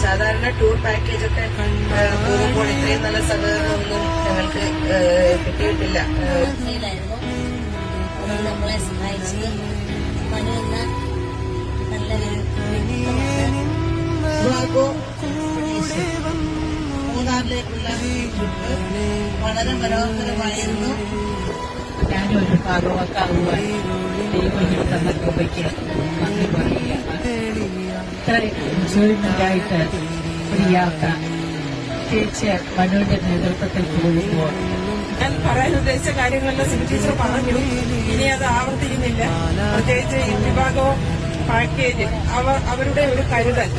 സാധാരണ tour package ഒക്കെ പോകുമ്പോൾ ഇത്രയും നല്ല സഹകരണമൊന്നും ഞങ്ങൾക്ക് കിട്ടിയിട്ടില്ല. നമ്മളെ സഹായിച്ചത് മനു എന്ന നല്ലൊരു മൂന്നാറിലേക്കുള്ള ട്രിപ്പ് വളരെ മനോഹരമായിരുന്നു. ഞാനൊരു ഭാഗവത്താകുവാൻ ദൈവം തന്ന കൃപയ്ക്ക് നന്ദി പറയുകയാണ്. ഇത്ര എൻജോയ്മെന്റായിട്ട് ഒരു യാത്ര പ്രത്യേകിച്ച് മനുവിന്റെ നേതൃത്വത്തിൽ പോകുമ്പോൾ ഞാൻ പറയാൻ ഉദ്ദേശിച്ച കാര്യങ്ങളെല്ലാം സിനി ടീച്ചർ പറഞ്ഞു. ഇനി അത് ആവർത്തിക്കുന്നില്ല. പ്രത്യേകിച്ച് ഈ വിഭാഗവും പാക്കേജ് അവരുടെ ഒരു കരുതൽ